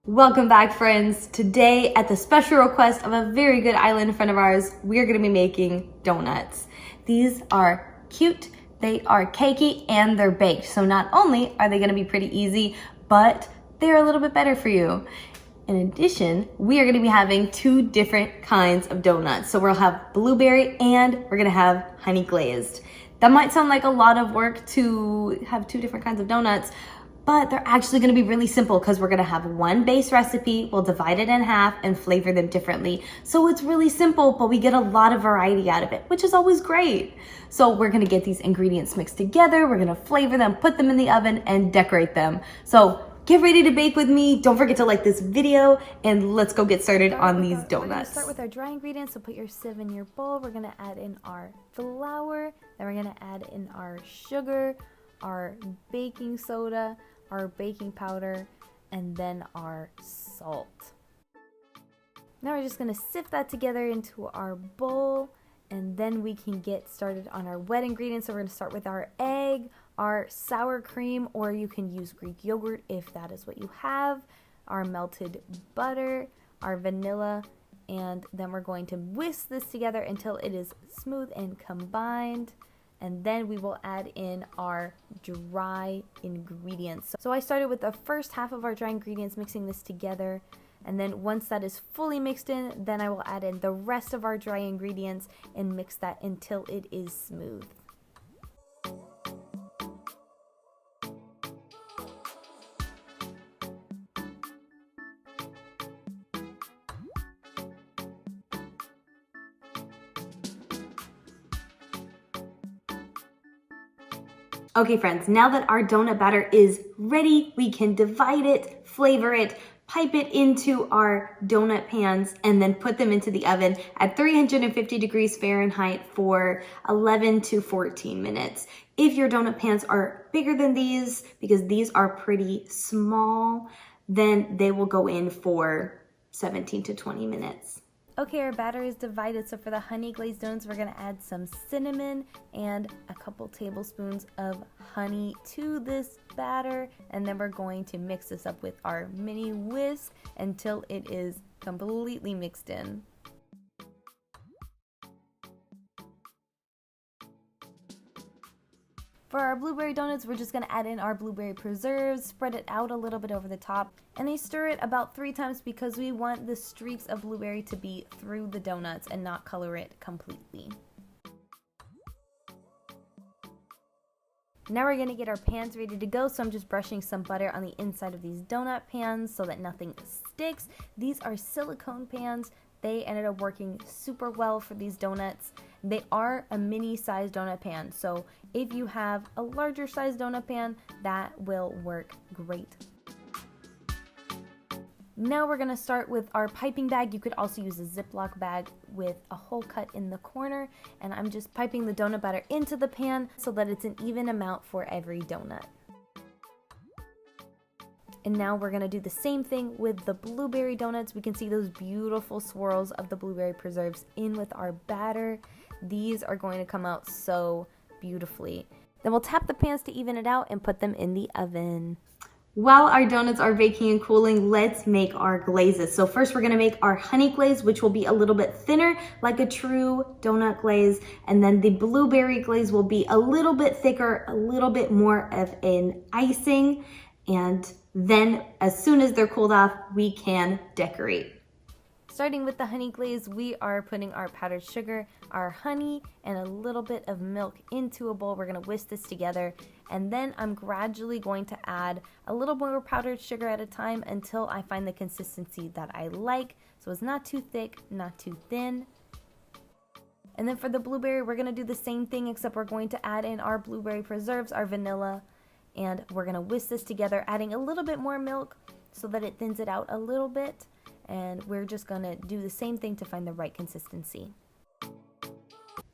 Welcome back, friends. Today, at the special request of a very good island friend of ours, we are going to be making donuts. These are cute, they are cakey, and they're baked. So not only are they going to be pretty easy, but they're a little bit better for you. In addition, we are going to be having two different kinds of donuts. So we'll have blueberry and we're going to have honey glazed. That might sound like a lot of work to have two different kinds of donuts, but they're actually gonna be really simple because we're gonna have one base recipe, we'll divide it in half and flavor them differently. So it's really simple, but we get a lot of variety out of it, which is always great. So we're gonna get these ingredients mixed together, we're gonna flavor them, put them in the oven, and decorate them. So get ready to bake with me. Don't forget to like this video, and let's go get started on these donuts. We're gonna start with our dry ingredients, so put your sieve in your bowl. We're gonna add in our flour, then we're gonna add in our sugar, our baking soda, our baking powder, and then our salt. Now we're just gonna sift that together into our bowl, and then we can get started on our wet ingredients. So we're gonna start with our egg, our sour cream, or you can use Greek yogurt if that is what you have, our melted butter, our vanilla, and then we're going to whisk this together until it is smooth and combined. And then we will add in our dry ingredients. So I started with the first half of our dry ingredients, mixing this together. And then once that is fully mixed in, then I will add in the rest of our dry ingredients and mix that until it is smooth. Okay friends, now that our donut batter is ready, we can divide it, flavor it, pipe it into our donut pans, and then put them into the oven at 350 degrees Fahrenheit for 11 to 14 minutes. If your donut pans are bigger than these, because these are pretty small, then they will go in for 17 to 20 minutes. Okay, our batter is divided, so for the honey glazed donuts, we're gonna add some cinnamon and a couple tablespoons of honey to this batter, and then we're going to mix this up with our mini whisk until it is completely mixed in. For our blueberry donuts, we're just gonna add in our blueberry preserves, spread it out a little bit over the top, and I stir it about 3 times because we want the streaks of blueberry to be through the donuts and not color it completely. Now we're gonna get our pans ready to go, so I'm just brushing some butter on the inside of these donut pans so that nothing sticks. These are silicone pans. They ended up working super well for these donuts. They are a mini size donut pan, so if you have a larger size donut pan, that will work great. Now we're gonna start with our piping bag. You could also use a Ziploc bag with a hole cut in the corner, and I'm just piping the donut batter into the pan so that it's an even amount for every donut. And now we're gonna do the same thing with the blueberry donuts. We can see those beautiful swirls of the blueberry preserves in with our batter. These are going to come out so beautifully. Then we'll tap the pans to even it out and put them in the oven. While our donuts are baking and cooling, let's make our glazes. So first we're gonna make our honey glaze, which will be a little bit thinner, like a true donut glaze. And then the blueberry glaze will be a little bit thicker, a little bit more of an icing. And then as soon as they're cooled off, we can decorate. Starting with the honey glaze, we are putting our powdered sugar, our honey, and a little bit of milk into a bowl. We're gonna whisk this together, and then I'm gradually going to add a little more powdered sugar at a time until I find the consistency that I like. So it's not too thick, not too thin. And then for the blueberry, we're gonna do the same thing, except we're going to add in our blueberry preserves, our vanilla, and we're gonna whisk this together, adding a little bit more milk so that it thins it out a little bit. And we're just gonna do the same thing to find the right consistency.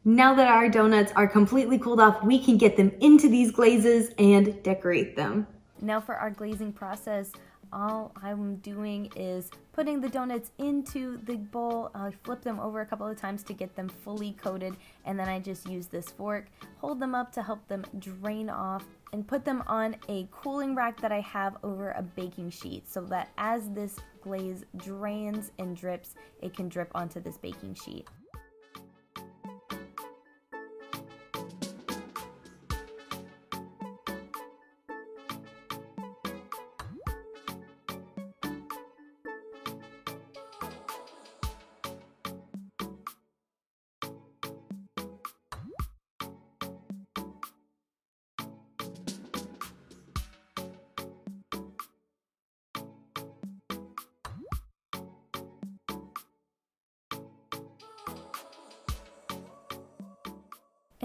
Now that our donuts are completely cooled off, we can get them into these glazes and decorate them. Now for our glazing process, all I'm doing is putting the donuts into the bowl. I flip them over a couple of times to get them fully coated, and then I just use this fork, hold them up to help them drain off, and put them on a cooling rack that I have over a baking sheet so that as this glaze drains and drips, it can drip onto this baking sheet.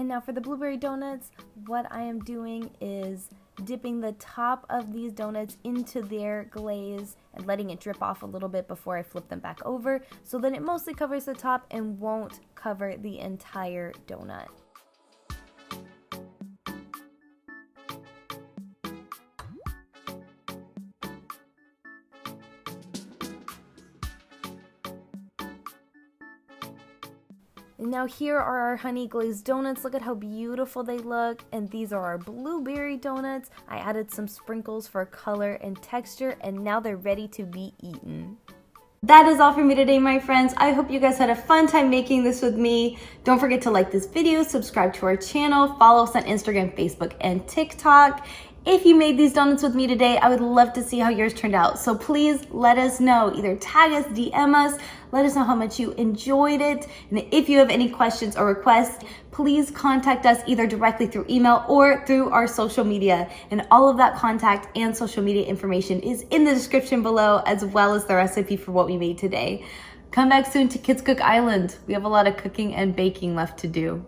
And now for the blueberry donuts, what I am doing is dipping the top of these donuts into their glaze and letting it drip off a little bit before I flip them back over so that it mostly covers the top and won't cover the entire donut. And now here are our honey glazed donuts. Look at how beautiful they look. And these are our blueberry donuts. I added some sprinkles for color and texture, and now they're ready to be eaten. That is all for me today, my friends. I hope you guys had a fun time making this with me. Don't forget to like this video, subscribe to our channel, follow us on Instagram, Facebook, and TikTok. If you made these donuts with me today, I would love to see how yours turned out. So please let us know. Either tag us, DM us, let us know how much you enjoyed it. And if you have any questions or requests, please contact us either directly through email or through our social media. And all of that contact and social media information is in the description below, as well as the recipe for what we made today. Come back soon to Kids Cook Island. We have a lot of cooking and baking left to do.